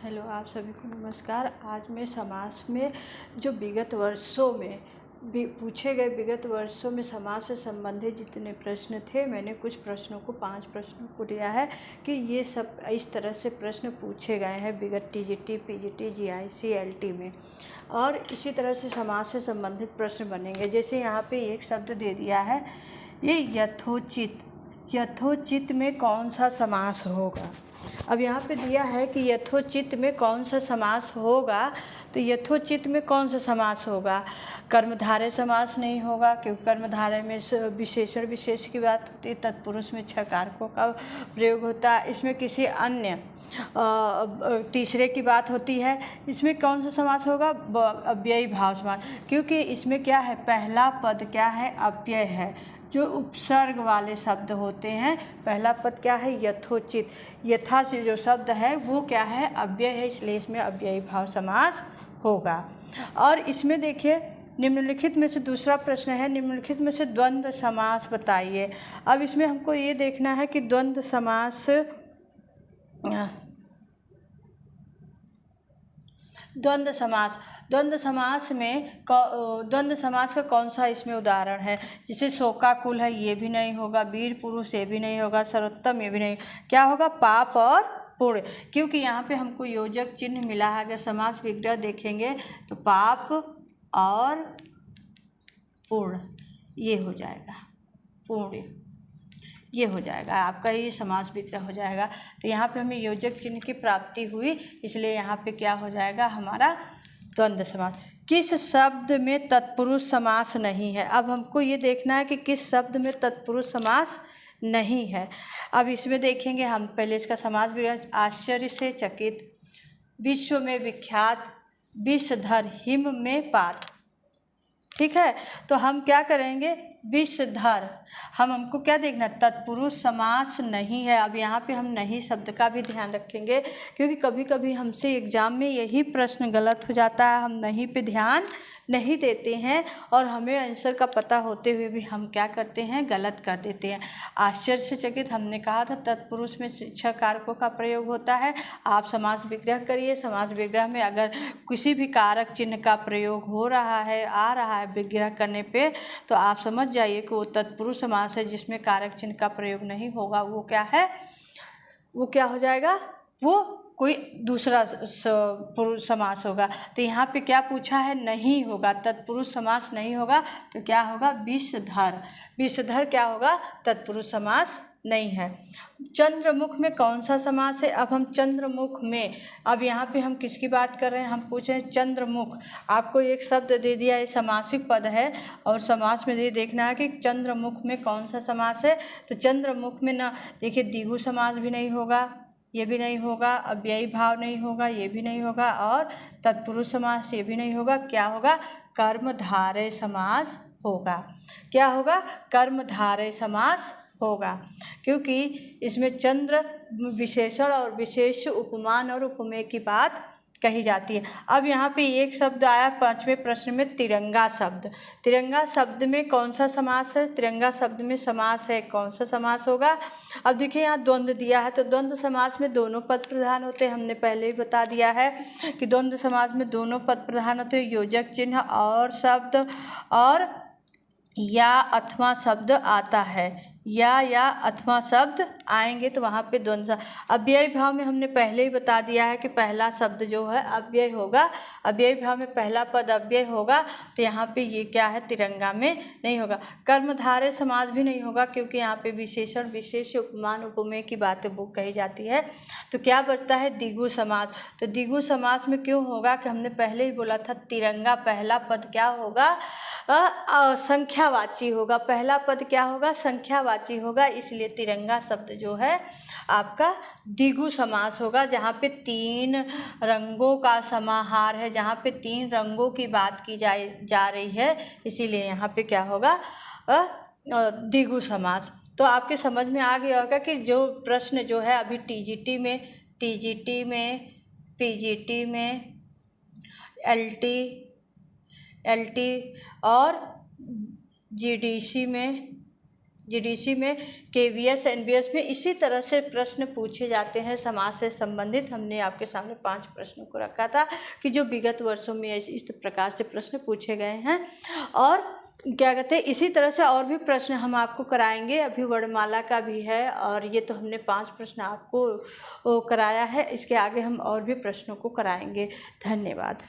Hello, आप सभी को नमस्कार। आज मैं समाज में जो विगत वर्षों में भी पूछे गए विगत वर्षों में समाज से संबंधित जितने प्रश्न थे, मैंने कुछ प्रश्नों को 5 प्रश्नों को लिया है कि ये सब इस तरह से प्रश्न पूछे गए हैं विगत टीजीटी, पीजीटी, जीआईसी, एलटी में। और इसी तरह से समाज से संबंधित प्रश्न बनेंगे। जैसे यहाँ पे एक शब्द दे दिया है, ये यथोचित। यथोचित में कौन सा समास होगा? अब यहाँ पे दिया है कि यथोचित में कौन सा समास होगा, तो यथोचित में कौन सा समास होगा? कर्मधारय समास नहीं होगा, क्योंकि कर्मधारय में विशेषण विशेष की बात होती है, तत्पुरुष में 6 कारकों का प्रयोग होता है। इसमें किसी अन्य तीसरे की बात होती है। इसमें कौन सा समास होगा? अव्ययी भाव समास, क्योंकि इसमें क्या है, पहला पद क्या है, अव्यय है। जो उपसर्ग वाले शब्द होते हैं, पहला पद क्या है, यथोचित। यथा से जो शब्द है वो क्या है, अव्यय है, इसलिए इसमें अव्ययी भाव समास होगा। और इसमें देखिए, निम्नलिखित में से दूसरा प्रश्न है, निम्नलिखित में से द्वंद्व समास बताइए। अब इसमें हमको ये देखना है कि द्वंद्व समास द्वंद्व समास में द्वंद्व समास का कौन सा इसमें उदाहरण है? जैसे शोकाकुल है, ये भी नहीं होगा। वीर पुरुष, ये भी नहीं होगा। सर्वोत्तम, ये भी नहीं। क्या होगा? पाप और पुण्य, क्योंकि यहाँ पे हमको योजक चिन्ह मिला है। अगर समास विग्रह देखेंगे तो पाप और पुण्य ये हो जाएगा, पुण्य ये हो जाएगा, आपका ये समास विग्रह हो जाएगा। तो यहाँ पे हमें योजक चिन्ह की प्राप्ति हुई, इसलिए यहाँ पे क्या हो जाएगा हमारा द्वंद्व समास। किस शब्द में तत्पुरुष समास नहीं है? अब हमको ये देखना है कि किस शब्द में तत्पुरुष समास नहीं है। अब इसमें देखेंगे हम पहले इसका समास विग्रह। आश्चर्य से चकित, विश्व में विख्यात, विषधर, हिम में पात। ठीक है, तो हम क्या करेंगे, विषधर। हमको क्या देखना, तत्पुरुष समास नहीं है। अब यहाँ पे हम नहीं शब्द का भी ध्यान रखेंगे, क्योंकि कभी कभी हमसे एग्जाम में यही प्रश्न गलत हो जाता है। हम नहीं पे ध्यान नहीं देते हैं और हमें आंसर का पता होते हुए भी हम क्या करते हैं, गलत कर देते हैं। आश्चर्य से चकित हमने कहा था तत्पुरुष में 6 कारकों का प्रयोग होता है। आप समास विग्रह करिए। समास विग्रह में अगर किसी भी कारक चिन्ह का प्रयोग हो रहा है, आ रहा है विग्रह करने पे, तो आप समझ जाइए कि वो तत्पुरुष समास है। जिसमें कारक चिन्ह का प्रयोग नहीं होगा वो क्या है, वो क्या हो जाएगा, वो कोई दूसरा पुरुष समास होगा। तो यहाँ पे क्या पूछा है, नहीं होगा, तत्पुरुष समास नहीं होगा। तो क्या होगा, विषधर। विषधर क्या होगा, तत्पुरुष समास नहीं है। चंद्रमुख में कौन सा समास है? अब हम चंद्रमुख में, अब यहाँ पे हम किसकी बात कर रहे हैं, हम पूछ रहे हैं चंद्रमुख। आपको एक शब्द दे दिया, ये समासिक पद है और समास में ये देखना है कि चंद्रमुख में कौन सा समास है। तो चंद्रमुख में ना देखिए, द्विगु समास भी नहीं होगा, ये भी नहीं होगा, अव्ययी भाव नहीं होगा, ये भी नहीं होगा, और तत्पुरुष समास ये भी नहीं होगा। क्या होगा, कर्मधारय समास होगा। क्या होगा, कर्मधारय समास होगा, क्योंकि इसमें चंद्र विशेषण और विशेष उपमान और उपमेय की बात कही जाती है। अब यहाँ पे एक शब्द आया 5वें प्रश्न में, तिरंगा शब्द। तिरंगा शब्द में कौन सा समास है? तिरंगा शब्द में समास है, कौन सा समास होगा? अब देखिए यहाँ द्वंद्व दिया है, तो द्वंद्व समास में दोनों पद प्रधान होते हैं। हमने पहले ही बता दिया है कि द्वंद्व समास में दोनों पद प्रधान होते हैं, योजक चिन्ह और शब्द, और या अथवा शब्द आता है। या अथवा शब्द आएंगे तो वहाँ पे द्वंद्व। अव्ययी भाव में हमने पहले ही बता दिया है कि पहला शब्द जो है अव्यय होगा। अव्ययी भाव में पहला पद अव्यय होगा, तो यहाँ पे ये क्या है, तिरंगा में नहीं होगा। कर्मधारय समास भी नहीं होगा, क्योंकि यहाँ पे विशेषण विशेष उपमान उपमेय की बातें वो कही जाती है। तो क्या बचता है, द्विगु समास। तो द्विगु समास में क्यों होगा कि हमने पहले ही बोला था, तिरंगा पहला पद क्या होगा, संख्यावाची होगा। पहला पद क्या होगा, संख्यावाची होगा, इसलिए तिरंगा शब्द जो है आपका द्विगु समास होगा। जहाँ पे 3 रंगों का समाहार है, जहाँ पे 3 रंगों की बात की जा रही है, इसीलिए यहाँ पे क्या होगा, द्विगु समास। तो आपके समझ में आ गया होगा कि जो प्रश्न जो है अभी टीजीटी में, पीजीटी में, एलटी और जीडीसी में, जीडीसी में, केवीएस, एनबीएस में इसी तरह से प्रश्न पूछे जाते हैं समाज से संबंधित। हमने आपके सामने 5 प्रश्नों को रखा था कि जो विगत वर्षों में इस प्रकार से प्रश्न पूछे गए हैं। और क्या कहते हैं, इसी तरह से और भी प्रश्न हम आपको कराएंगे। अभी वर्णमाला का भी है और ये तो हमने 5 प्रश्न आपको कराया है। इसके आगे हम और भी प्रश्नों को कराएंगे। धन्यवाद।